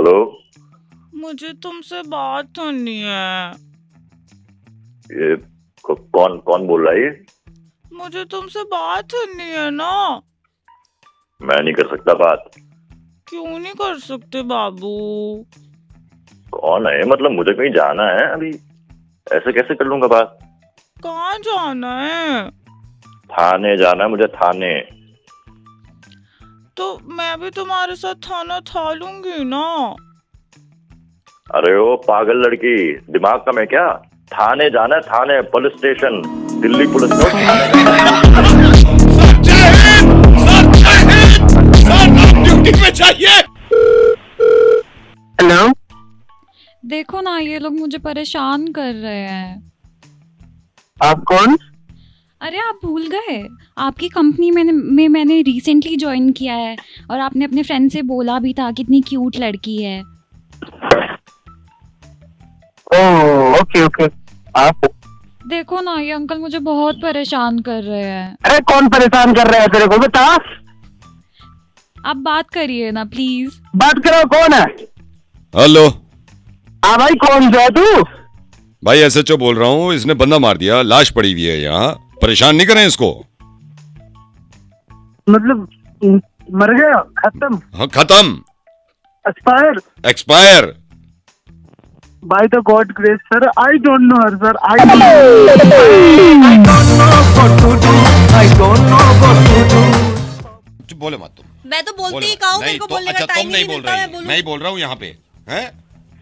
Hello. मुझे तुमसे बात करनी है। ये कौन कौन बोल रहा है ये? मुझे तुमसे बात करनी है ना। मैं नहीं कर सकता बात। क्यों नहीं कर सकते बाबू? कौन है? मतलब मुझे कहीं जाना है अभी, ऐसे कैसे कर लूंगा बात? कहाँ जाना है? थाने जाना है मुझे, थाने। तो मैं भी तुम्हारे साथ थाना था लूंगी ना। अरे ओ पागल लड़की, दिमाग कम है क्या? थाने जाना है, थाने, पुलिस स्टेशन, दिल्ली पुलिस को चाहिए। हेलो, देखो ना, ये लोग मुझे परेशान कर रहे हैं। आप कौन? अरे आप भूल गए, आपकी कंपनी में मैंने रिसेंटली ज्वाइन किया है और आपने अपने फ्रेंड से बोला भी था कितनी क्यूट लड़की है। Oh okay okay. आप देखो ना, ये अंकल मुझे बहुत परेशान कर रहे हैं। अरे कौन परेशान कर रहा है तेरे को, बता। आप बात करिए ना प्लीज। बात करो, कौन है? हेलो हाँ भाई, कौन सा है तू? भाई, एसएचओ बोल रहा हूँ। इसने बंदा मार दिया, लाश पड़ी हुई है यहाँ। परेशान नहीं करें इसको। मतलब मर गया, खत्म, हाँ खत्म, expire expire. By the God grace sir. I don't know her sir. आई बोले मत तुम। मैं तो बोलती बोलो ही मत। कहा हूँ, नहीं मेरे को तो बोलने का अच्छा, टाइम तुम नहीं नहीं बोल मिलता, मैं रही, बोलूं। मैं ही बोल रहा हूँ यहाँ पे। हैं?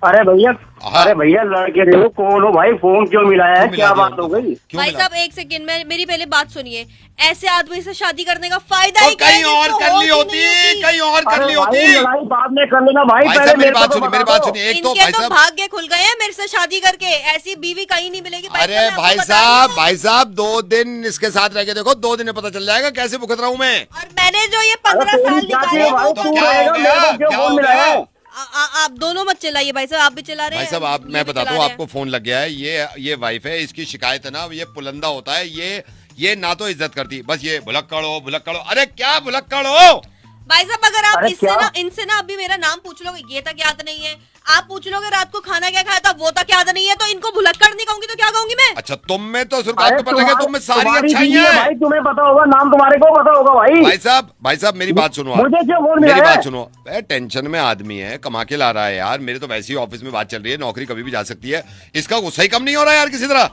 अरे भैया, हाँ। अरे भैया लड़के देखो कौन हो भाई, फोन क्यों मिलाया है? क्यों क्या मिला बात दिया हो गई? क्यों भाई मिला? साहब एक सेकंड में मेरी पहले बात सुनिए। ऐसे आदमी से शादी करने का फायदा ही तो क्या है, कहीं और जिसको कर ली होश ही होती, नहीं कहीं और कर ली अरे भाई, होती। लड़ाई बाद में कर लेना भाई, भाई पहले साहब मेरी मेरे बात को सुनिए, तो मेरी बता बात दो। सुनिए। एक तो इनके भाई तो साहब, भाग्य खुल गए हैं मेरे से शादी करके। ऐसी बीवी कहीं नहीं मिलेगी। भाई अरे साहब, मैं भाई आपको बता साहब, रही हूँ। भाई साहब 2 दिन इसके साथ रह के देखो, 2 दिन में पता चल जाएगा कैसे भुगत रहा हूँ मैं। और मैंने जो ये अरे 15 तेरी साल क्या निकाले चाहिए हैं, भाई, वो तो तू क्या हो रहेगा, गया? मेरे को क्यों क्या फोन हो मिलाया है? आप दोनों मत चिल्लाइए भाई साहब, आप भी चिल्ला रहे भाई हैं। साहब आप, ये मैं भी बताता चिल्ला हूँ रहे आपको, फोन लग गया है। ये वाइफ है, इसकी शिकायत है ना, ये पुलंदा होता है। ये ना तो इज्जत करती, बस ये भुलक्कड़ हो, भुलक्कड़ हो। अरे क्या भुलक्कड़ हो? भाई साहब, अगर आप अरे इससे क्या? ना इनसे ना अभी मेरा नाम पूछ लोगे, ये तक याद नहीं है। आप पूछ लोगे रात को खाना क्या खाया था, वो तक याद नहीं है। तो इनको भुलक्कड़ नहीं कहूंगी तो क्या कहूंगी मैं? अच्छा, तुम में तो शुरुआत अरे में पता लगा, तुम में सारी तुम्हारी बीवी अच्छाइयां है हैं। भाई, तुम्हें पता होगा, नाम तुम्हारे को पता होगा भाई। भाई साहब मेरी बात सुनो। आप मुझे क्यों फोन मेरी मिलाया है? बात सुनो। टेंशन में आदमी है, कमा के ला रहा है यार। मेरे तो वैसे ही ऑफिस में बात चल रही है, नौकरी कभी भी जा सकती है। इसका गुस्सा ही कम नहीं हो रहा है यार किसी तरह।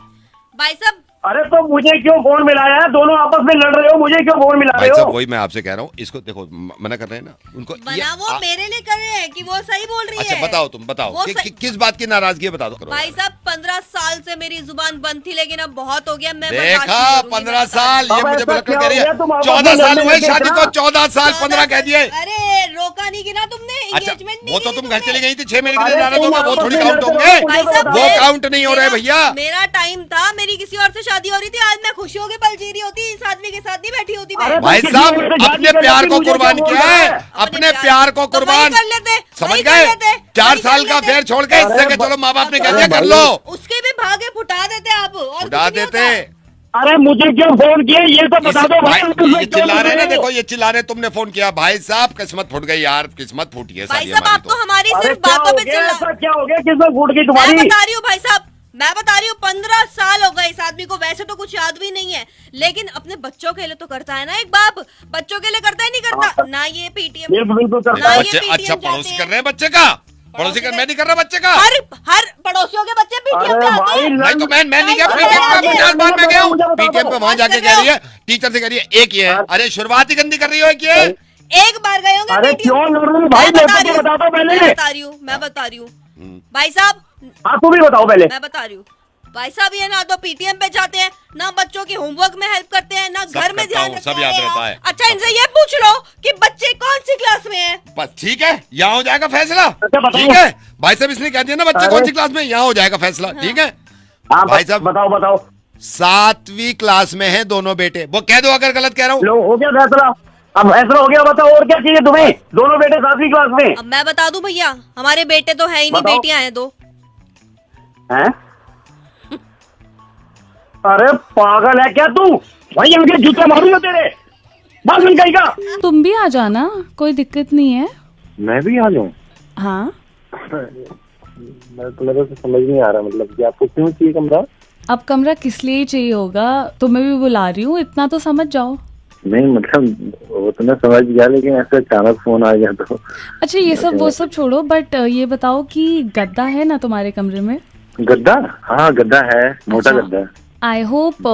भाई साहब, अरे तो मुझे क्यों फोन मिलाया है? दोनों आपस में लड़ रहे हो, मुझे क्यों फोन मिला भाई रहे साहब हो? वही मैं आपसे कह रहा हूँ। इसको देखो, मना कर रहे हैं ना उनको। बना वो मेरे लिए कर रहे हैं कि वो सही बोल रही अच्छा है? बताओ, तुम बताओ वो किस बात की नाराजगी है, बता दो। भाई साहब 15 साल से मेरी जुबान बंद थी, लेकिन अब बहुत हो गया। मैं देखा, बर्दाश्त नहीं करूंगी, 15 मैं साल ये अब मुझे ऐसा भुलक्कड़ क्या कह रही हो है। गया? तुम आपस 14 में साल लड़ने हुए लगे शादी इतना? को, 14 साल 15 कह दिए। अरे रोका नहीं गिना तुमने, अच्छा, engagement नहीं वो तो गिनी तुम घर तुमने। चली गई थी 6 महीने के अरे लिए जाना, तो तुम वो आपस थोड़ी में काउंट लड़ते होंगे। रहो, भाई साहब, वो काउंट नहीं हो रहे भैया। मेरा टाइम था, मेरी किसी और से शादी हो रही थी। आज मैं खुशियों के पल जी रही होती, इस आदमी के साथ नहीं बैठी होती मैं। अरे भाई किसी साहब और से शादी अपने कर प्यार लेती, को मुझे कुर्बान क्यों किया बोल रहा है, है? अपने प्यार को तो वही कुर्बान। कर लेते, समझ वही कर गए? लेते, 4 वही साल कर का लेते। फेर छोड़ के इससे के चलो माँ बाप ने कह दिया कर लो, उसके भी भागे फुटा देते आप, और उड़ा कुछ नहीं देते। होता। अरे मुझे क्यों फोन किया, ये तो बता दो भाई। ये चिल्ला रहे हैं ना, देखो ये चिल्ला रहे, तुमने फोन किया। भाई साहब किस्मत फूट गई यार, किस्मत फूटी है भाई सारी साहब, हमारी आप तो हमारी अरे सिर्फ क्या बातों हो पे गया? चिल्ला। ऐसा क्या हो गया? किसमें फूट गई मैं तुम्हारी? बता रही हूँ भाई साहब, मैं बता रही हूँ 15 साल हो गए इस आदमी को। वैसे तो कुछ याद भी नहीं है, लेकिन अपने बच्चों के लिए तो करता है ना एक बाप। बच्चों के लिए करता है नहीं करता ना? ये पीटीएम बिल्कुल करता ना, है। ये बच्चे। PTM अच्छा जाते पड़ोसी हैं। कर रहे हैं बच्चे का, पड़ोसी कर, मैं नहीं कर रहा बच्चे का। हर पड़ोसियों के बच्चे पीटीएम अरे पे आते भाई हैं। नहीं तो मैं नहीं गया अरे पीटीएम अरे पे, 50 बार मैं गया हूँ मुझे बता दो। पीटीएम पे। वहां जाके कह रही है, टीचर से कह रही है एक ही है। अरे शुरुआत ही गंदी कर रही हो, एक ही है। एक बार गए होंगे अरे PTM। क्यों लड़ रही भाई? मैं मैं बता रही तो हूँ, बता दो पहले। मैं बता रही हूँ भाई साहब, हाँ तुम भी बताओ पहले। मैं बता रही हूँ भाई साहब, ये ना तो पीटीएम पे जाते हैं, ना बच्चों के होमवर्क में हेल्प करते हैं, ना घर में करता ध्यान हूँ, रखते सब याद हैं। रहता है। अच्छा, इनसे ये पूछ लो कि बच्चे कौन सी क्लास में हैं। बस ठीक है, यहाँ हो जाएगा फैसला। अच्छा, बताओ। ठीक है भाई साहब, इसने कह दिया ना बच्चे अरे। कौन सी क्लास में, यहाँ हो जाएगा फैसला। ठीक है हाँ भाई साहब, बताओ बताओ। 7वीं क्लास में है दोनों बेटे। वो कह दो अगर गलत कह रहा हूँ। लो हो गया फैसला? अब फैसला हो गया, बताओ और क्या चाहिए तुम्हें? दोनों बेटे 7वीं क्लास में अब मैं बता दूं भैया, हमारे बेटे तो है ही नहीं, बताओ। बेटियां हैं 2। हैं? अरे पागल है क्या तू? भाई इनके जूते मारूंगा तेरे। बस इनका ही का। तुम भी आ जाना, कोई दिक्कत नहीं है। मैं भी आ जाऊं? हाँ मेरे को समझ नहीं आ रहा, मतलब कि आपको क्यों चाहिए कमरा? अब कमरा किस लिए चाहिए होगा, तुम्हें भी बुला रही हूँ, इतना तो समझ जाओ। नहीं मतलब वो तो मैं समझ गया, लेकिन ऐसे अचानक फोन आ गया तो। अच्छा ये सब वो सब छोड़ो, बट ये बताओ कि गद्दा है ना तुम्हारे कमरे में? गद्दा? हाँ गद्दा है, मोटा अच्छा। गद्दा है। आई होप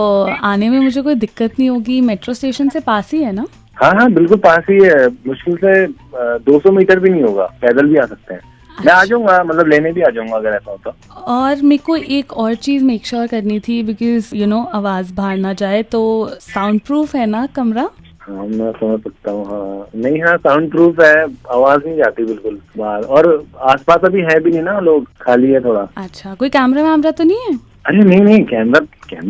आने में मुझे कोई दिक्कत नहीं होगी, मेट्रो स्टेशन से पास ही है ना? हाँ हाँ बिल्कुल पास ही है, मुश्किल से 200 मीटर भी नहीं होगा, पैदल भी आ सकते हैं। मैं आ जाऊंगा, मतलब लेने भी आ जाऊंगा अगर ऐसा होता। और मेरे को एक और चीज मेक श्योर करनी थी, बिकॉज यू नो आवाज बाहर ना जाए, तो साउंड प्रूफ है ना कमरा? हाँ मैं समझ सकता हूँ। हाँ नहीं, हाँ साउंड प्रूफ है, आवाज नहीं जाती बिल्कुल बाहर, और आसपास अभी है भी नहीं ना, लोग खाली है थोड़ा। अच्छा, कोई कैमरा वैमरा तो नहीं है? अरे नहीं कैमरा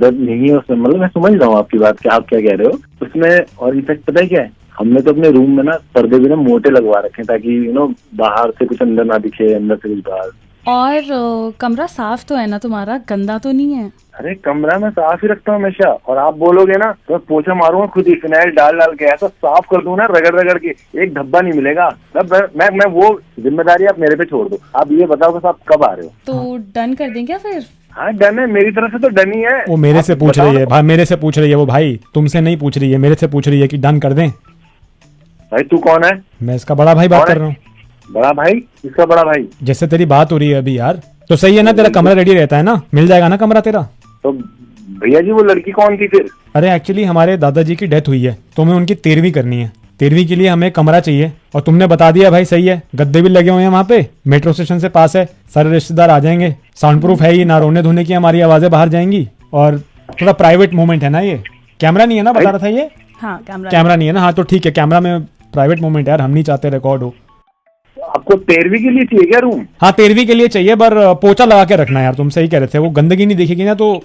नहीं है उसमें, मतलब मैं समझ रहा हूँ आपकी बात, आप क्या कह रहे हो उसमें। और इनफैक्ट पता है क्या है, हमने तो अपने रूम में ना पर्दे भी ना मोटे लगवा रखे हैं, ताकि यू नो बाहर से कुछ अंदर ना दिखे, अंदर से कुछ बाहर। और कमरा साफ तो है ना तुम्हारा, गंदा तो नहीं है? अरे कमरा मैं साफ ही रखता हूँ हमेशा, और आप बोलोगे ना तो पोछा मारूंगा खुद ही, फिनाइल डाल के ऐसा साफ कर दूं ना, रगड़ के एक धब्बा नहीं मिलेगा। मैं वो जिम्मेदारी आप मेरे पे छोड़ दो। आप ये बताओ कि आप कब आ रहे हो? तो डन कर दें क्या फिर? हाँ डन है, मेरी तरफ से तो डन ही है। वो मेरे से पूछ रही है भाई, मेरे से पूछ रही है वो, भाई तुमसे नहीं पूछ रही है, मेरे से पूछ रही है कि डन कर दें। भाई तू कौन है? मैं इसका बड़ा भाई बात कर रहा हूँ। बड़ा भाई? इसका बड़ा भाई? जैसे तेरी बात हो रही है अभी यार, तो सही है ना, तेरा कमरा रेडी रहता है ना, मिल जाएगा ना कमरा तेरा? तो भैया जी वो लड़की कौन थी फिर? अरे एक्चुअली हमारे दादाजी की डेथ हुई है, तो हमें उनकी 13वीं करनी है। 13वीं के लिए हमें कमरा चाहिए, और तुमने बता दिया भाई, सही है। गद्दे भी लगे हुए हैं वहाँ पे, मेट्रो स्टेशन से पास है, सारे रिश्तेदार आ जाएंगे, साउंड प्रूफ है ही, ना रोने धोने की हमारी आवाजें बाहर जाएंगी, और थोड़ा प्राइवेट मोमेंट है ना ये। कैमरा नहीं है ना, बता रहा था ये? हाँ कैमरा नहीं है ना, हाँ तो ठीक है, कैमरा में प्राइवेट मोमेंट है यार, हम नहीं चाहते रिकॉर्ड हो। आपको 13वीं के लिए चाहिए क्या रूम? हाँ 13वीं के लिए चाहिए, पर पोछा लगा के रखना है यार, तुम सही कह रहे थे, वो गंदगी नहीं दिखेगी ना तो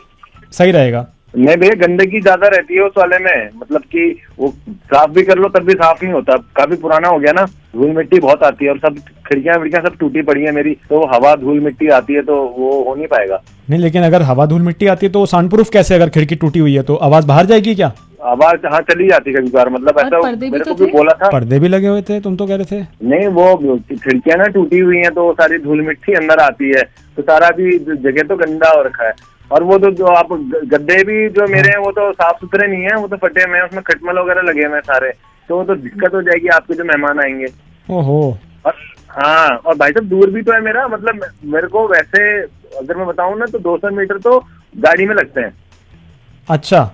सही रहेगा। नहीं भैया, गंदगी ज्यादा रहती है उस वाले में, मतलब कि वो साफ भी कर लो तब भी साफ नहीं होता, काफी पुराना हो गया ना, धूल मिट्टी बहुत आती है, और सब खिड़कियां सब टूटी पड़ी है मेरी, तो हवा धूल मिट्टी आती है तो वो हो नहीं पाएगा। नहीं लेकिन अगर हवा धूल मिट्टी आती है तो साउंड प्रूफ कैसे? अगर खिड़की टूटी हुई है तो आवाज बाहर जाएगी क्या? आवाज हाँ चली जाती कभी बार, मतलब ऐसा मेरे को भी बोला था। पर्दे भी लगे हुए थे, तुम तो कह रहे थे। नहीं वो खिड़कियां ना टूटी हुई हैं, तो सारी धूल मिट्टी अंदर आती है, तो सारा भी जगह तो गंदा हो रखा है। और वो तो जो आप गद्दे भी जो मेरे हैं वो तो साफ सुथरे नहीं है, वो तो फटे हुए हैं, उसमें खटमल वगैरह लगे हुए हैं सारे, तो वो तो दिक्कत हो जाएगी आपके जो मेहमान आएंगे। ओहो। और हाँ, और भाई साहब दूर भी तो है मेरा, मतलब मेरे को वैसे अगर मैं बताऊं ना तो 200 मीटर तो गाड़ी में लगते हैं। अच्छा।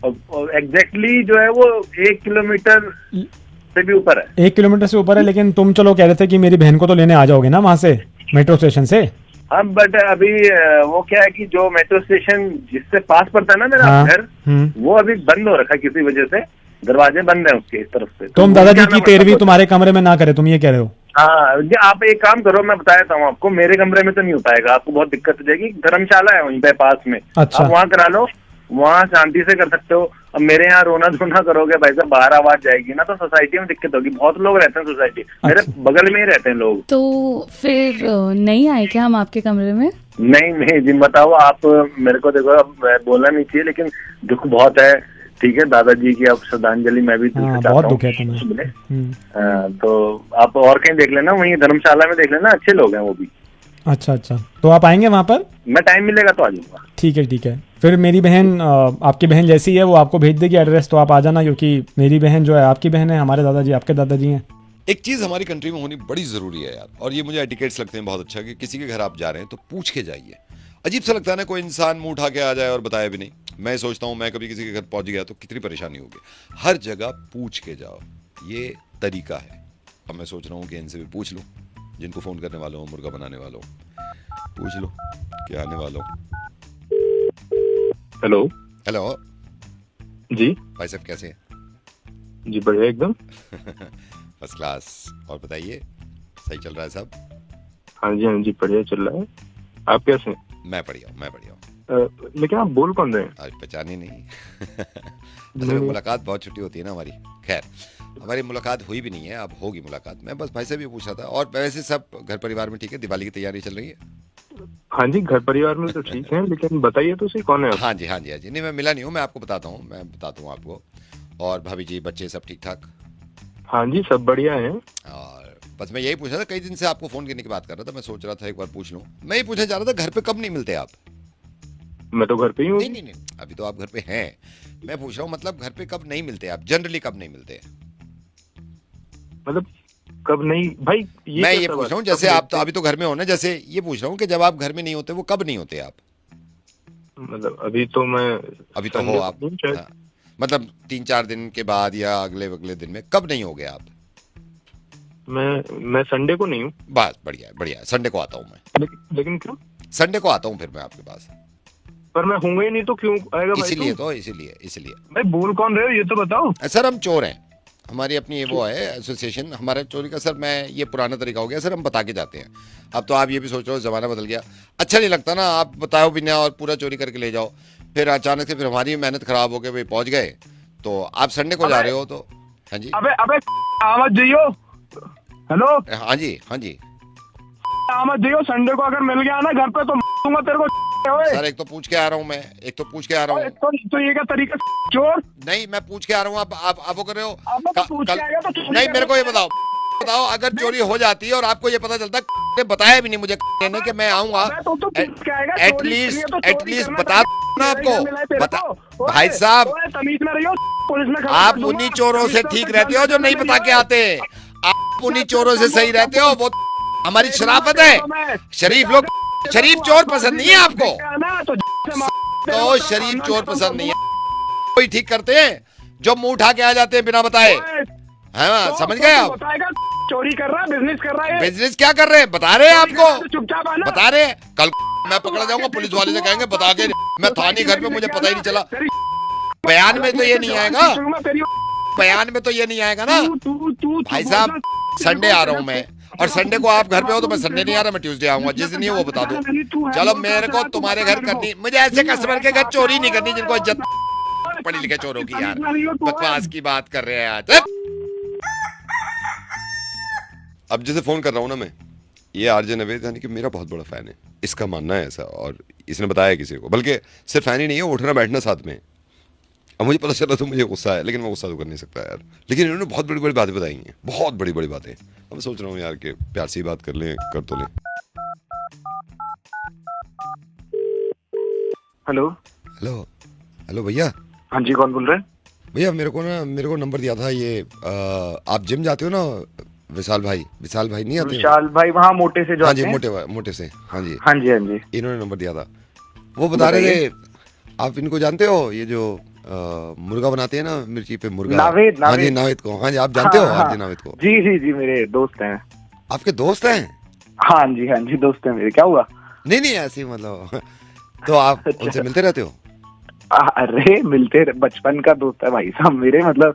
और एग्जैक्टली जो है वो 1 किलोमीटर से भी ऊपर है। 1 किलोमीटर से ऊपर है, लेकिन तुम चलो कह रहे थे कि मेरी बहन को तो लेने आ जाओगे ना वहाँ से, मेट्रो स्टेशन से। हाँ बट अभी वो क्या है कि जो मेट्रो स्टेशन जिससे पास पड़ता है ना मेरा घर, वो अभी बंद हो रखा है किसी वजह से, दरवाजे बंद है उसके इस तरफ से। तुम दादाजी की 13वीं तुम्हारे कमरे में ना करे, तुम ये कह रहे हो? हाँ आप एक काम करो, मैं बता देता हूँ आपको, मेरे कमरे में तो नहीं हो पाएगा, आपको बहुत दिक्कत हो जाएगी। धर्मशाला है वहीं पे पास में, अच्छा। आप वहाँ करा लो, वहाँ शांति से कर सकते हो। अब मेरे यहाँ रोना धोना करोगे भाई साहब, बाहर आवाज जाएगी ना तो सोसाइटी में दिक्कत होगी। बहुत लोग रहते हैं सोसाइटी, मेरे बगल में ही रहते हैं लोग। तो फिर नहीं आए क्या हम आपके कमरे में? नहीं जी बताओ आप मेरे को, देखो अब बोलना नहीं चाहिए लेकिन दुख बहुत है, ठीक है, दादाजी की अब श्रद्धांजलि मैं भी बहुत दुख है तुम्हें। तो आप और कहीं देख लेना, वहीं धर्मशाला में देख लेना, अच्छे लोग हैं वो भी। अच्छा अच्छा, तो आप आएंगे वहाँ पर? मैं टाइम मिलेगा तो आ जाऊंगा। ठीक है। फिर मेरी बहन आपकी बहन जैसी है वो आपको भेज देगी एड्रेस, तो आप आ जाना, क्योंकि मेरी बहन जो है आपकी बहन है, हमारे दादाजी आपके दादाजी हैं। एक चीज हमारी कंट्री में होनी बड़ी जरूरी है यार, और ये मुझे एटिकेट्स लगते हैं बहुत अच्छा, कि किसी के घर आप जा रहे हैं तो पूछ के जाइए। अजीब सा लगता है ना कोई इंसान मुंह उठा के आ जाए और बताए भी नहीं। मैं सोचता हूँ मैं कभी किसी के घर पहुंच गया तो कितनी परेशानी होगी। हर जगह पूछ के जाओ, ये तरीका है। अब मैं सोच रहा हूँ कि इनसे भी पूछ लूँ, जिनको फोन करने वालों हूँ, मुर्गा बनाने वालों, पूछ लो क्या आने वालों। हेलो जी भाई साहब कैसे हैं? जी बढ़िया एकदम। First class. और बताइए सही चल रहा है सब? हाँ जी बढ़िया चल रहा है। आप कैसे हैं? मैं बढ़िया हूँ। लेकिन आप बोल कौन रहे हैं? आज पहचान ही नहीं। मुलाकात बहुत छुट्टी होती है ना हमारी। खैर हमारी मुलाकात हुई भी नहीं है, अब होगी मुलाकात। मैं बस भाई से भी पूछा था। और वैसे सब घर परिवार में ठीक है? दिवाली की तैयारी चल रही है? हाँ जी घर परिवार में तो ठीक है, लेकिन बताइए तो सही कौन है आप? हाँ जी नहीं मैं मिला नहीं हूँ, मैं आपको बताता हूँ, मैं बताता हूँ आपको। और भाभी जी बच्चे सब ठीक ठाक? हाँ जी सब बढ़िया है। और बस मैं यही पूछ रहा था, कई दिन से आपको फोन करने की बात कर रहा था, मैं सोच रहा था एक बार पूछ लूं। मैं ये पूछना चाह रहा था, घर पे कब नहीं मिलते आप? मैं तो घर पे ही हूँ। नहीं, अभी तो आप घर पे हैं। मैं पूछ रहा हूँ मतलब घर पे कब नहीं मिलते आप, जनरली कब नहीं मिलते? मतलब कब नहीं भाई, मैं ये पूछ रहा हूँ, जैसे आप तो अभी तो घर में हो ना, जैसे ये पूछ रहा हूँ कि जब आप घर में नहीं होते वो कब नहीं होते आप? मतलब अभी तो हो आप, हाँ। मतलब 3-4 दिन के बाद या अगले दिन में कब नहीं हो गए आप? मैं संडे को नहीं हूँ। बस बढ़िया, संडे को आता हूँ मैं। लेकिन क्यों? संडे को आता हूँ फिर मैं आपके पास। पर मैं हूँगा ही नहीं तो क्यों आएगा भाई? इसीलिए भाई बोल कौन रहे हो ये तो बताओ। सर हम चोर हैं, हमारी अपनी वो है एसोसिएशन, हमारा चोरी का सर, मैं ये पुराना तरीका हो गया सर, हम बता के जाते हैं। अब तो आप ये भी सोच रहे हो जमाना बदल गया, अच्छा नहीं लगता ना, आप बताओ भी ना और पूरा चोरी करके ले जाओ, फिर अचानक से फिर हमारी मेहनत खराब हो गई, भाई पहुंच गए। तो आप संडे को जा रहे हो तो हाँ जी। अबे आवाज जियो। हेलो, हाँ जी आवाज जियो। संडे को अगर मिल गया ना घर पे तो दूंगा तेरे को। सर एक तो पूछ के आ रहा हूँ मैं, तो ये क्या तरीका चोर? नहीं मैं पूछ के आ रहा हूँ, आप वो कर रहे हो। पूछ के आएगा तो नहीं मेरे को ये बताओ अगर चोरी हो जाती है और आपको ये पता चलता है, बताया भी नहीं मुझे ने कि मैं आऊंगा, एटलीस्ट बता ना आपको। भाई साहब आप उन्हीं चोरों से ठीक रहते हो जो नहीं बता के आते, आप उन्हीं चोरों से सही रहते हो, वो हमारी शराफत है। शरीफ चोर पसंद नहीं है आपको, तो शरीफ चोर पसंद नहीं है, कोई ठीक करते हैं जो मुंह उठा के आ जाते हैं बिना बताए। हाँ समझ गए आप? चोरी कर रहा है, बिजनेस कर रहा है। बिजनेस क्या कर रहे हैं बता रहे हैं आपको, चुपचाप आना। बता रहे हैं। कल मैं पकड़ा जाऊंगा, पुलिस वाले से कहेंगे बता के मैं था नहीं घर पे, मुझे पता ही नहीं चला। बयान में तो ये नहीं आएगा, बयान में तो ये नहीं आएगा ना। भाई साहब संडे आ रहा हूँ मैं, और संडे को आप घर पे हो तो मैं संडे नहीं आ रहा, मैं ट्यूसडे आऊंगा, जिस दिन ही वो बता दो। चलो मेरे को तुम्हारे घर करनी, मुझे ऐसे कस्टमर के घर चोरी नहीं करनी जिनको इज्जत पढ़े लिखे चोरों की। यार बकवास की बात कर रहे हैं आज। अब जैसे फोन कर रहा हूँ ना मैं, ये आरजे नवेद यानी कि मेरा बहुत बड़ा फैन है, इसका मानना है ऐसा, और इसने बताया किसी को, बल्कि सिर्फ फैन ही नहीं है, उठना बैठना साथ में। अब मुझे पता चला तो मुझे गुस्सा है, लेकिन मैं गुस्सा तो कर नहीं सकता यार। लेकिन इन्होंने बहुत बड़ी बड़ी बातें बताई हैं, बहुत बड़ी बड़ी बातें। अब मैं सोच रहा हूँ यार कि प्यार से ही बात कर लें, कर तो लें। हेलो हेलो भैया। हाँ जी, कौन बोल रहे हैं? भैया मेरे को नंबर दिया था ये, आप जिम जाते हो ना, विशाल भाई नहीं आते? विशाल भाई वहाँ मोटे से जो हाँ जी, मोटे से। हाँ जी इन्होंने नंबर दिया था। वो बता रहे थे आप इनको जानते हो, ये जो मुर्गा बनाते हैं ना मिर्ची पे, मुर्गा नावेद। हाँ जी नावेद को, हाँ जी आप जानते हो? आरजे नावेद को? जी मेरे दोस्त हैं। आपके दोस्त हैं? हाँ जी दोस्त हैं मेरे। क्या हुआ? नहीं ऐसे ही मतलब तो आप उनसे मिलते रहते हो? अरे मिलते, बचपन का दोस्त है भाई साहब मेरे। मतलब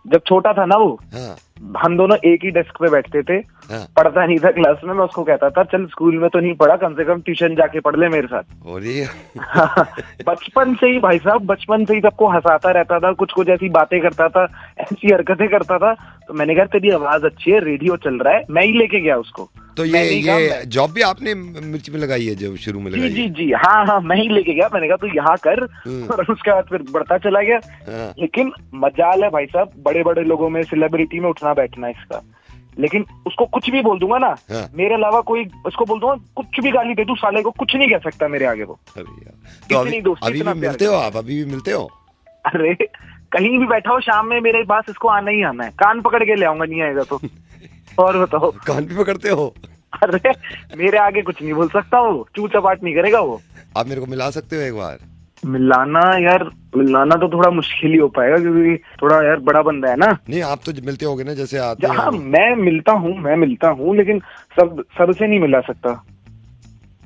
जब छोटा था ना वो, हाँ। हम दोनों एक ही डेस्क पे बैठते थे। हाँ। पढ़ता नहीं था क्लास में, मैं उसको कहता था चल स्कूल में तो नहीं पढ़ा, कम से कम ट्यूशन जाके पढ़ ले मेरे साथ। और बचपन से ही भाई साहब, बचपन से ही सबको हंसाता रहता था, कुछ ऐसी बातें करता था, ऐसी हरकतें करता था। तो मैंने कहा तेरी आवाज अच्छी है, रेडियो चल रहा है, मैं ही लेके गया उसको। तो ये जॉब भी आपने मिर्ची में लगाई है जब शुरू में लगाई? जी हाँ मैं ही लेके गया। मैंने कहा तू यहाँ कर, और उसके बाद फिर बढ़ता चला गया। लेकिन मजाल है भाई साहब, बड़े बड़े लोगों में, सेलिब्रिटी में उठना बैठना इसका। लेकिन उसको कुछ भी बोल दूंगा ना, मेरे अलावा कोई, उसको बोल दूंगा कुछ भी गाली दे दूं साले को, कुछ नहीं कह सकता मेरे आगे वो। तो अभी भी मिलते हो आप? अभी भी मिलते हो? अरे कहीं भी बैठा हो शाम में मेरे पास, इसको आना ही आना है, कान पकड़ के ले आऊंगा, नहीं आएगा तो। और बताओ। कान भी पकड़ते हो? अरे मेरे आगे कुछ नहीं बोल सकता वो, चू चपाट नहीं करेगा वो। आप मेरे को मिला सकते हो एक बार? मिलाना तो थोड़ा मुश्किल ही हो पाएगा, क्योंकि थोड़ा यार बड़ा बंदा है ना। नहीं आप तो मिलते होगे ना, जैसे आते हाँ मैं मिलता हूँ लेकिन सर से नहीं मिला सकता।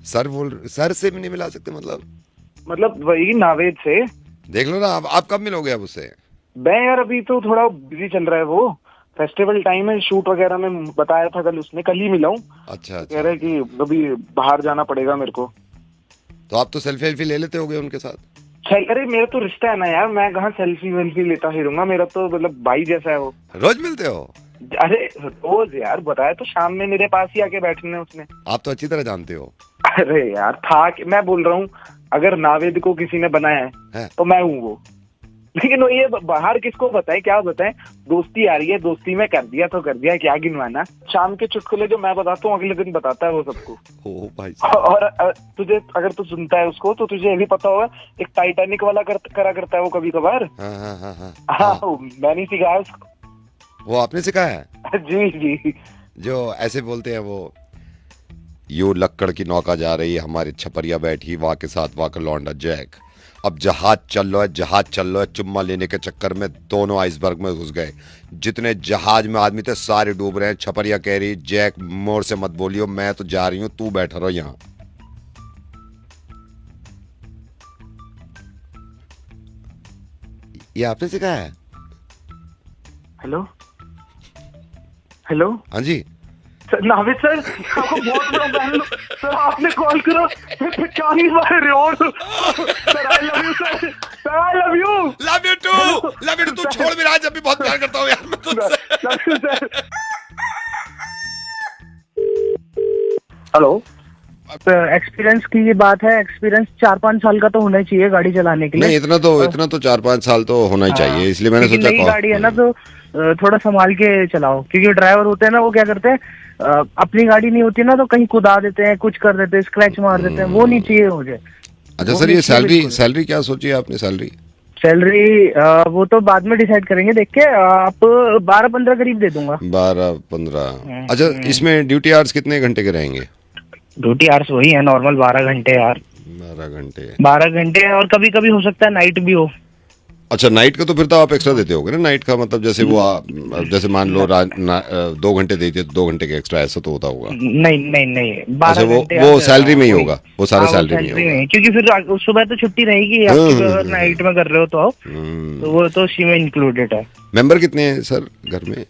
सर से भी नहीं मिला सकते? मतलब वही नावेद से। देख लो ना, आप कब मिलोगे अब उससे? मैं यार अभी तो थोड़ा बिजी चल रहा है, वो फेस्टिवल टाइम है, शूट वगैरह में बताया था कल उसने, कल ही मिला हूँ। अच्छा कह रहे कि अभी बाहर जाना पड़ेगा मेरे को। तो आप तो सेल्फी ले लेते होगे उनके साथ? अरे मेरा तो रिश्ता है ना यार, मैं कहाँ सेल्फी लेता ही रहूंगा, मेरा तो मतलब भाई जैसा है वो। रोज मिलते हो? अरे रोज यार, बताया तो शाम में मेरे पास ही आके बैठने उसने। आप तो अच्छी तरह जानते हो। अरे यार था कि मैं बोल रहा हूँ, अगर नावेद को किसी ने बनाया है तो मैं हूँ वो। लेकिन वो ये बाहर किसको बताए, क्या बताए? दोस्ती आ रही है, दोस्ती में कर दिया तो कर दिया, क्या गिनवाना। शाम के चुटकुले जो मैं बताता हूँ अगले दिन बताता है वो सबको। ओ भाई और तुझे अगर तू सुनता है उसको तो तुझे ये भी पता होगा, एक टाइटैनिक वाला करा करता है वो कभी कभार। हाँ, मैंने सिखाया उसको। वो आपने सिखाया है? जी जी। जो ऐसे बोलते हैं वो, यो लक्कड़ की नौका जा रही है, हमारी छपरिया बैठी वाह के साथ वाह का लौंडा जैक। अब जहाज चल रहा है, जहाज चल रहा है, चुम्मा लेने के चक्कर में दोनों आइसबर्ग में घुस गए। जितने जहाज में आदमी थे सारे डूब रहे हैं। छपरिया कह रही जैक मोर से मत बोलियो, मैं तो जा रही हूँ, तू बैठा रहो यहाँ। ये आपने सिखाया है? Hello hello. हाँ जी सर, नाविद सर, आपको बहुत बड़ा फैन हूं। सर आपने कॉल करो, मैं 40 बार reward. Sir I love you sir, sir I love you. Love you too तू छोड़ भी रहा है, जब भी बहुत प्यार करता हूँ यार मैं तुझसे। Love you sir. Hello experience की ये बात है, एक्सपीरियंस 4-5 साल का तो होना ही चाहिए गाड़ी चलाने के लिए। नहीं, इतना तो 4-5 साल तो होना ही चाहिए, इसलिए मैंने सोचा नई गाड़ी है ना तो थोड़ा संभाल के चलाओ, क्योंकि ड्राइवर होते हैं ना वो क्या करते हैं, अपनी गाड़ी नहीं होती ना तो कहीं कुदा देते हैं, कुछ कर देते हैं, स्क्रैच मार देते हैं, वो नहीं चाहिए मुझे। अच्छा सर, ये सैलरी क्या सोची है आपने? सैलरी वो तो बाद में डिसाइड करेंगे, देख के आप 12-15 करीब दे दूंगा। 12-15। अच्छा, इसमें ड्यूटी आवर्स कितने घंटे के रहेंगे? ड्यूटी आवर्स वही है नॉर्मल 12 घंटे यार। 12 घंटे और कभी कभी हो सकता है नाइट भी हो। अच्छा, नाइट का तो फिर तो आप एक्स्ट्रा देते होगे ना? नाइट का मतलब जैसे वो जैसे मान लो 2 घंटे देते तो 2 घंटे के एक्स्ट्रा, ऐसा तो होता होगा? नहीं 12 अच्छा, घंटे वो सैलरी में ही होगा, वो सारा सैलरी में ही होगा, क्योंकि फिर सुबह तो छुट्टी रहेगी आपकी, अगर नाइट में कर रहे हो तो वो तो उसी में इंक्लूडेड है। मेंबर कितने हैं सर घर में?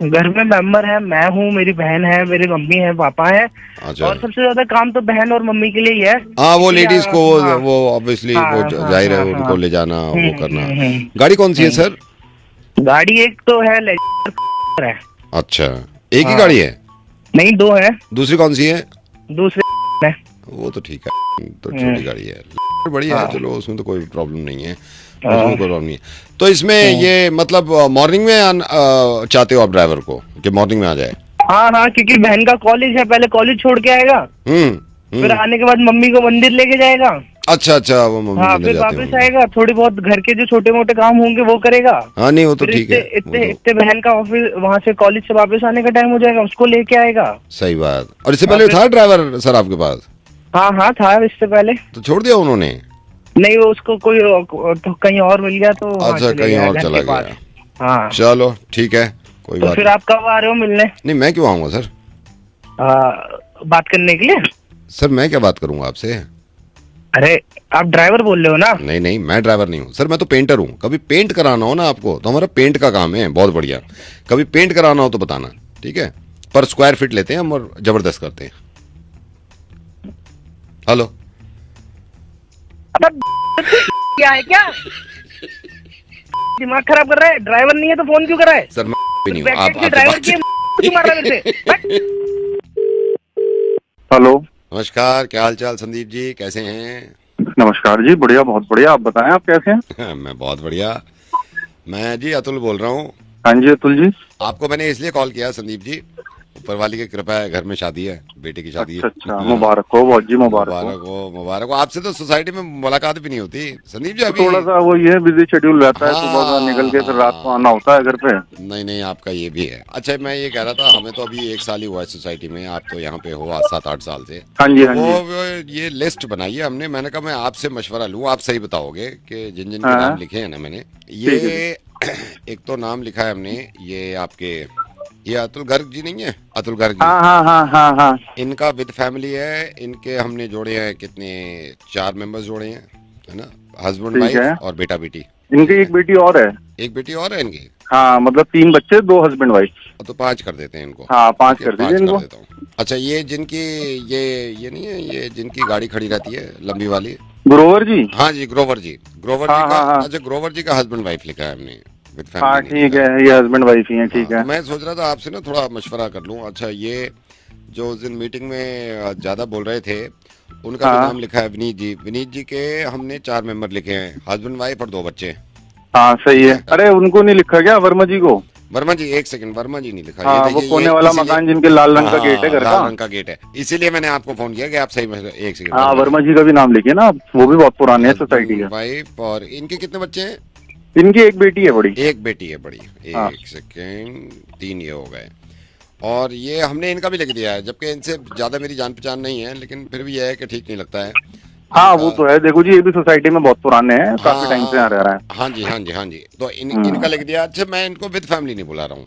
घर में मेंबर है, मैं हूँ, मेरी बहन है, मेरी मम्मी है, पापा है। अच्छा। और सबसे ज्यादा काम तो बहन और मम्मी के लिए ही है। हाँ, वो लेडीज को वो ऑब्वियसली वो जाहिर है, उनको ले जाना वो करना। गाड़ी कौन सी है सर? गाड़ी एक तो है लेजेंडर है। अच्छा, एक ही गाड़ी है? नहीं, 2 है। दूसरी कौन सी है? दूसरी है। वो तो ठीक है, तो छोटी गाड़ी है, बढ़िया है, चलो उसमें तो कोई प्रॉब्लम नहीं है, उसमें कोई प्रॉब्लम नहीं है। तो इसमें ये मतलब मॉर्निंग में चाहते हो आप ड्राइवर को कि मॉर्निंग में आ जाए? हाँ, क्योंकि बहन का कॉलेज है, पहले कॉलेज छोड़ के आएगा, फिर आने के बाद मम्मी को मंदिर लेके जाएगा। अच्छा, वो मम्मी हाँ, फिर वापस आएगा, थोड़ी बहुत घर के जो छोटे मोटे काम होंगे वो करेगा। हाँ, नहीं वो तो ठीक है। इतने बहन का ऑफिस वहाँ से कॉलेज से वापस आने का टाइम हो जाएगा, उसको लेके आएगा। सही बात। और इससे पहले था ड्राइवर सर आपके पास? हाँ था इससे पहले। तो छोड़ दिया उन्होंने? नहीं, वो उसको कोई तो कहीं और मिल गया तो। अच्छा, कहीं और चला गया। हाँ, चलो ठीक है, कोई बात। फिर आप कब आ रहे हो मिलने? नहीं, मैं क्यों आऊंगा सर बात करने के लिए? सर मैं क्या बात करूंगा आपसे? अरे आप ड्राइवर बोल रहे हो ना? नहीं, मैं ड्राइवर नहीं हूँ सर, मैं तो पेंटर हूँ। कभी पेंट कराना हो ना आपको तो हमारा पेंट का काम है, बहुत बढ़िया। कभी पेंट कराना हो तो बताना, ठीक है? पर स्क्वायर फीट लेते हैं हम और जबरदस्त करते हैं। हेलो, क्या है, क्या दिमाग खराब कर रहा है? ड्राइवर नहीं है तो फोन क्यों कर रहा है? सर मैं भी नहीं हूँ, आप ड्राइवर की मार रहा है। हेलो, नमस्कार, क्या हाल चाल संदीप जी, कैसे हैं? नमस्कार जी, बढ़िया, बहुत बढ़िया। आप बताएं, आप कैसे हैं? मैं बहुत बढ़िया। मैं जी अतुल बोल रहा हूँ। हाँ जी अतुल जी। आपको मैंने इसलिए कॉल किया संदीप जी, ऊपर वाली की कृपा है, घर में शादी है, बेटे की शादी है। अच्छा, मुबारक हो बहुत जी, मुबारक हो। आपसे तो सोसाइटी में मुलाकात भी नहीं होती संदीप जी। अभी थोड़ा सा वो ये बिजी शेड्यूल रहता है, सुबह का निकल के फिर रात को आना होता है घर पे। नहीं, आपका ये भी है। अच्छा, मैं ये कह रहा था, हमें तो अभी 1 साल ही हुआ है सोसाइटी में, आप तो यहाँ पे हो 7-8 साल से। हाँ जी। वो ये लिस्ट बनाई है हमने, मैंने कहा मैं आपसे मशवरा लूँ, आप सही बताओगे कि जिन के नाम लिखे हैं ना मैंने, ये एक तो नाम लिखा है हमने, ये आपके ये अतुल गर्ग जी नहीं है? अतुल गर्ग जी, हाँ। इनका विद फैमिली है। इनके हमने जोड़े हैं कितने, 4 मेंबर्स जोड़े हैं, है ना? हस्बैंड वाइफ और बेटा बेटी। इनकी एक बेटी और है। एक बेटी और है इनकी? हाँ, मतलब 3 बच्चे, 2 हस्बैंड वाइफ। तो 5 कर देते हैं इनको। हाँ, 5 कर दीजिए इनको। अच्छा, ये जिनकी ये नहीं है, ये जिनकी गाड़ी खड़ी रहती है लंबी वाली, ग्रोवर जी? हाँ जी, ग्रोवर जी का। अच्छा, ग्रोवर जी का हस्बैंड वाइफ लिखा है हमने विद फैमिली। हाँ ठीक है, ये हस्बैंड वाइफ ही है, ठीक है। मैं सोच रहा था आपसे ना थोड़ा मशवरा कर लूँ। अच्छा, ये जो उस दिन मीटिंग में ज्यादा बोल रहे थे, उनका भी नाम लिखा है विनीत जी। विनीत जी के हमने 4 मेंबर लिखे हैं, हस्बैंड वाइफ और 2 बच्चे। हाँ सही है। अरे उनको नहीं लिखा क्या, वर्मा जी को? वर्मा जी, एक सेकंड, वर्मा जी नहीं लिखा। हाँ, ये वो देखिए, कोने ये वाला इसीलिए- मकान जिनके लाल रंग का गेट है घर लाल का। रंग का गेट है, इसीलिए मैंने आपको फोन किया कि आप सही में, एक सेकंड। हाँ, वर्मा जी का भी नाम लिखिए ना, वो भी बहुत पुराने हैं सोसाइटी का। वाइफ, और इनके कितने बच्चे हैं? इनकी एक बेटी है बड़ी। एक बेटी है बड़ी। हाँ। एक सेकेंड, 3 ये हो गए। और ये हमने इनका भी लिख दिया है, जबकि इनसे ज्यादा मेरी जान पहचान नहीं है, लेकिन फिर भी यह है कि ठीक नहीं लगता है। हाँ वो तो है, देखो जी ये भी सोसाइटी में बहुत पुराने हैं, काफी टाइम से यहाँ रह रहा है। हाँ जी, हाँ जी, हाँ जी। तो इनका लिख दिया। अच्छा, मैं इनको विद फैमिली नहीं बुला रहा हूँ,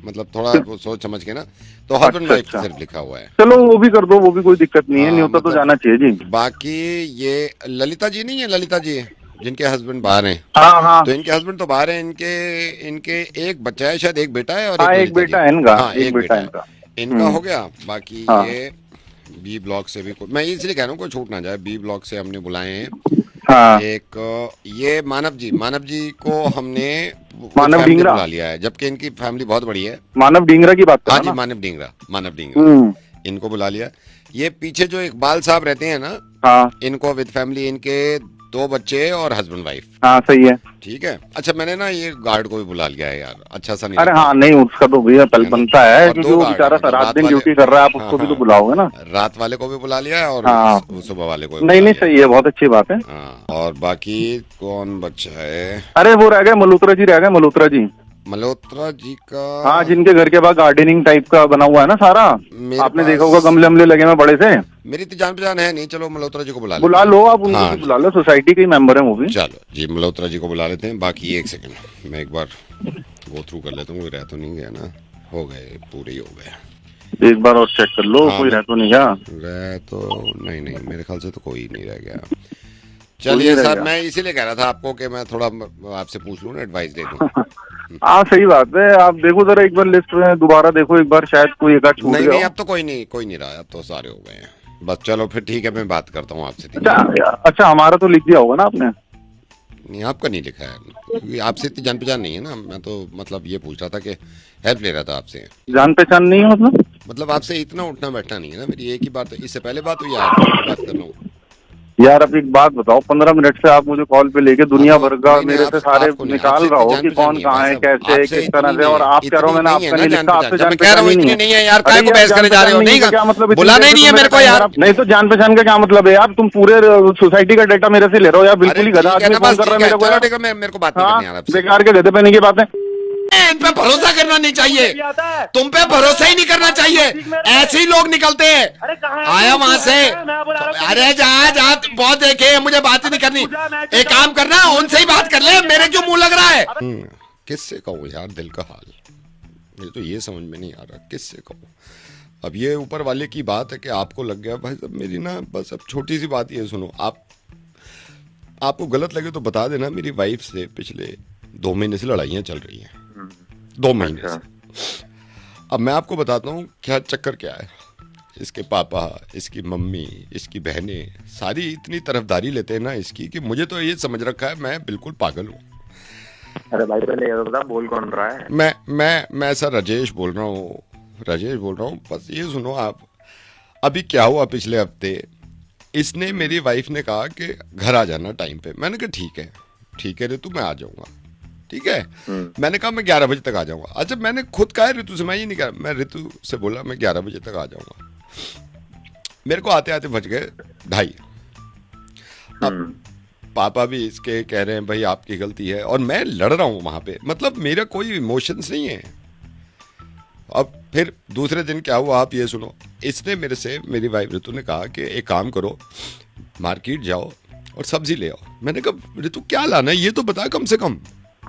मतलब थोड़ा वो सोच समझ के ना, तो हस्बैंड वाइफ अच्छा। सिर्फ लिखा हुआ है। चलो वो भी कर दो, वो भी कोई दिक्कत नहीं है, हाँ, न्योता तो मतलब- जाना चाहिए जी। बाकी ये ललिता जी नहीं है, ललिता जी जिनके हस्बैंड बाहर हैं। हाँ हाँ तो इनके हस्बैंड तो बाहर हैं, इनके एक बच्चा है, शायद एक बेटा है, और हाँ, एक ललिता बेटा जी। है इनका। हाँ, एक बेटा है इनका। इनका हो गया। बाकी हाँ। ये बी ब्लॉक से भी मैं इसलिए कह रहा हूँ कोई छूट ना जाए, बी ब्लॉक से हमने बुलाए हैं। हाँ एक ये मानव जी को हमने मानव फैमिली ढींगरा बुला लिया है, जबकि इनकी फैमिली बहुत बड़ी है। मानव ढींगरा की बात कर हाँ रहा जी, ना? मानव ढींगरा हम्म, इनको बुला लिया। ये पीछे जो इकबाल साहब रहते हैं ना, हाँ इनको विद फैमिली, इनके 2 बच्चे और हस्बैंड वाइफ। हाँ सही है। ठीक है। अच्छा, मैंने ना ये गार्ड को भी बुला लिया है यार, अच्छा सा नहीं अरे लगता। हाँ नहीं, उसका तो भैया पल है ना? बनता है, और क्योंकि दो वो गार्ड बेचारा हैं, मतलब रात रात दिन वाले- ड्यूटी कर रहा है, आप हाँ, उसको भी तो हाँ। बुलाओगे ना। रात वाले को भी बुला लिया है, और हाँ। सुबह वाले को भी नहीं बुला नहीं लिया। सही है, बहुत अच्छी बात है। हाँ, और बाकी कौन बच्चा है? अरे वो रह गए मल्होत्रा जी, रह गए मल्होत्रा जी। मल्होत्रा जी का? हाँ, जिनके घर के बाहर गार्डनिंग टाइप का बना हुआ है ना सारा, मेरे आपने पास- देखा होगा, गमले वमले लगे हुए बड़े से। मेरी तो जान पहचान है नहीं, चलो मल्होत्रा जी को बुला बुला लेते लो हैं। आप उनको, हाँ भी बुला लो, सोसाइटी के ही मेंबर है वो भी। चलो जी, मल्होत्रा जी को बुला लेते हैं। बाकी एक सेकंड मैं एक बार गो थ्रू कर लेता हूँ, रह तो नहीं गया ना? हो गए, पूरे ही हो गए। एक बार और चेक कर लो, हाँ, कोई रह तो नहीं गया। रह तो नहीं, मेरे ख्याल से तो कोई नहीं रह गया। चलिए रह सर, गया। मैं इसीलिए कह रहा था आपको कि मैं थोड़ा आपसे पूछ लूँ ना, एडवाइस दे दूँ। हाँ सही बात है, आप देखो जरा एक बार लिस्ट में दोबारा देखो एक बार, शायद कोई एक आध छूट नहीं, गया अब तो कोई नहीं रहा, अब तो सारे हो गए हैं। बस चलो फिर ठीक है, मैं बात करता हूँ आपसे। हो। अच्छा हमारा तो लिख दिया होगा ना आपने? नहीं, आपका नहीं लिखा है, क्योंकि आपसे इतनी जान पहचान नहीं है ना। मैं तो मतलब ये पूछ रहा था कि हेल्प ले रहा था आपसे। जान पहचान नहीं है मतलब आपसे इतना उठना बैठना नहीं है ना, मेरी एक ही बात है। इससे पहले बात हुई, आज बात कर रहा हूँ। यार अब एक बात बताओ, 15 मिनट से आप मुझे कॉल पे लेके दुनिया भर का नहीं, मेरे से सारे आपको नहीं, निकाल आपसे रहा हो इतनी कि जान कौन पहचान कहाँ है, नहीं कैसे, आपसे किस तरह से, इतनी और आप नहीं कह रहे हो मैंने है आपका ना नहीं लिखा, आपसे जान मैं कह रहा पहचान हूँ ही इतनी नहीं नहीं है यार, अरे काय को यार, बहस करे जान जा रहे हो? पहचान नहीं का क्या मतलब? इतनी बुलाना ही देर से नहीं है तुम मेरे को मेरे यार। साथ- नहीं तो जान पहचान का क्या मतलब है यार? तुम पूरे सोसाइटी का डेटा मेरे से ले रहे हो यार, बिल्कुल ही गधा आदमी फोन कर रहा है मेरे को चलो यार। ठीक है, मेरे को बात नहीं हाँ, करनी यार आपसे। बेकार के गधे पहने की बात है। इन पे भरोसा करना नहीं चाहिए, तुम पे भरोसा ही नहीं करना चाहिए। ऐसे ही लोग निकलते हैं। आया वहां से, अरे जा बहुत देखे हैं, मुझे बात ही नहीं करनी। एक काम करना, उनसे ही बात कर ले, मेरे क्यों मुंह लग रहा है? किससे कहूँ यार दिल का हाल, मुझे तो ये समझ में नहीं आ रहा किससे कहूँ। अब ये ऊपर वाले की बात है कि आपको लग गया भाई साहब, मेरी ना बस अब छोटी सी बात ये सुनो। आपको गलत लगे तो बता देना, मेरी वाइफ से पिछले 2 महीने से लड़ाइयाँ चल रही हैं। 2 महीने से। अब मैं आपको बताता हूँ क्या चक्कर क्या है। इसके पापा, इसकी मम्मी, इसकी बहनें सारी इतनी तरफदारी लेते हैं ना इसकी, कि मुझे तो ये समझ रखा है मैं बिल्कुल पागल हूँ। अरे भाई पहले ये तो बता, बोल कौन रहा है? मैं सर राजेश बोल रहा हूँ। बस ये सुनो आप, अभी क्या हुआ पिछले हफ्ते, इसने मेरी वाइफ ने कहा कि घर आ जाना टाइम पे। मैंने कहा ठीक है ऋतु, मैं आ जाऊंगा। ठीक है, मैंने कहा मैं 11 बजे तक आ जाऊंगा। अच्छा, मैंने खुद कहा है ऋतु से, मैं ये नहीं कहा, मैं ऋतु से बोला मैं 11 बजे तक आ जाऊंगा। मेरे को आते आते बज गए 2:30। अब पापा भी इसके कह रहे हैं भाई आपकी गलती है, और मैं लड़ रहा हूं वहां पे, मतलब मेरा कोई इमोशंस नहीं है। अब फिर दूसरे दिन क्या हुआ आप ये सुनो। इसने मेरे से, मेरी वाइफ ऋतु ने कहा कि एक काम करो, मार्केट जाओ और सब्जी ले आओ। मैंने कहा ऋतु क्या लाना है ये तो बता कम से कम।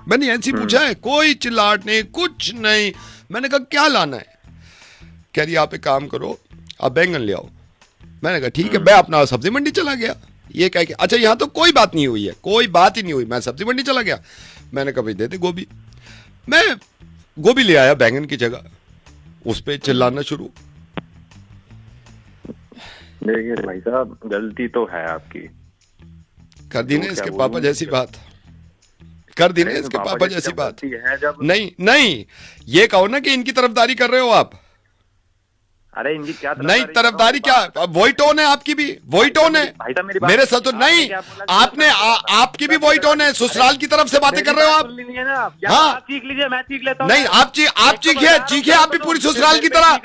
मैंने ऐसे ही पूछा है, कोई चिल्लाहट नहीं, कुछ नहीं। मैंने कहा क्या लाना है? कह रही आप एक काम करो, आप बैंगन ले आओ। मैंने कहा ठीक है, मैं अपना सब्जी मंडी चला गया। ये कह के, अच्छा यहाँ तो कोई बात नहीं हुई है, कोई बात ही नहीं हुई, मैं सब्जी मंडी चला गया। मैंने कहा भाई दे दे गोभी। मैं गोभी ले आया बैंगन की जगह, उस पे चिल्लाना शुरू। देखिए भाई साहब, गलती तो है आपकी। कर दी ना इसके पापा जैसी बात, कर दी ना इसके पापा जैसी बात। है जब नहीं, ये कहो ना कि इनकी तरफदारी कर रहे हो आप। अरे इनकी क्या नहीं तरफदारी क्या, वही टोन है आपकी भी, वही टोन है भाई साहब मेरी बात मेरे ससुर नहीं, आपने आपकी भी वही टोन है, ससुराल की तरफ से बातें कर रहे हो आप। हाँ सीख लीजिए, मैं सीख लेता हूँ। नहीं आप चीखे आप भी पूरी ससुराल की तरह।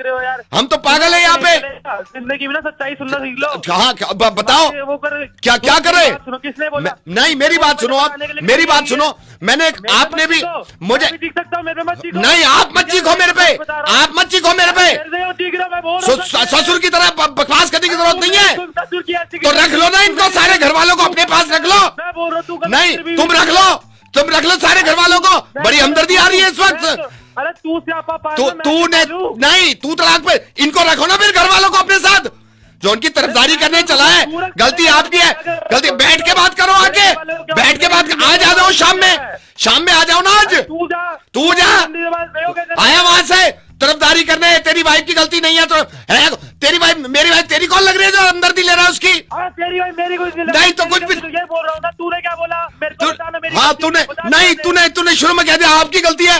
हम तो पागल है यहाँ पे। जिंदगी में ना सच्चाई सुनना सीख लो। कहाँ बताओ वो कर क्या क्या करे। किसने बोला? नहीं मेरी बात सुनो, आप मेरी बात सुनो। मैंने आपने भी मुझे सीख सकता हूँ, मेरे पे मत सीखो। नहीं आप मत चीखो मेरे पे, आप मत चीखो मेरे पे। ससुर की तरह बकवास करने की जरूरत नहीं है। तो रख लो ना इनको, सारे घर वालों को अपने पास रख लो। नहीं तुम रख लो सारे घर वालों को। बड़ी हमदर्दी आ रही है इस वक्त। अरे तूने नहीं, तू तलाक पे इनको रखो ना फिर घर वालों को अपने साथ, जो उनकी तरफदारी करने चला है। गलती आपकी है, गलती। बैठ के बात करो, आके बैठ के बात। आज आ जाओ शाम में आ जाओ ना। आज तू जा आया वहां से तरफदारी करने। तेरी वाइफ की गलती नहीं है तो है। तेरी वाइफ मेरी वाइफ तेरी कौन लग रही है जो हमदर्दी ले रहा है उसकी? तेरी वाइफ मेरी कोई नहीं तो कुछ भी ये बोल रहा हूँ ना। तूने क्या बोला मेरे को बताना। मेरी हाँ तूने शुरू में कह दिया आपकी गलती है।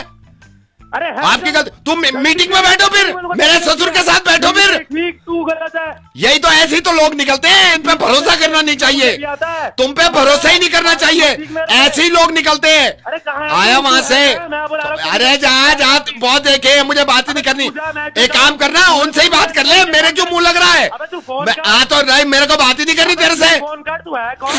अरे आपकी गलती। तुम मीटिंग में बैठो, फिर मेरे ससुर के साथ बैठो फिर। ठीक तू गलत है। यही तो ऐसे ही तो लोग निकलते हैं, इन पे भरोसा करना नहीं चाहिए। तुम पे भरोसा ही नहीं करना चाहिए, ऐसे ही लोग निकलते हैं। आया वहां से। अरे जा बहुत देखे, मुझे बात ही नहीं करनी। एक काम करना, उनसे ही बात कर ले, मेरे क्यों मुंह लग रहा है। तो नहीं, मेरे को बात ही नहीं करनी तेरे से। फोन कर, तू है कौन?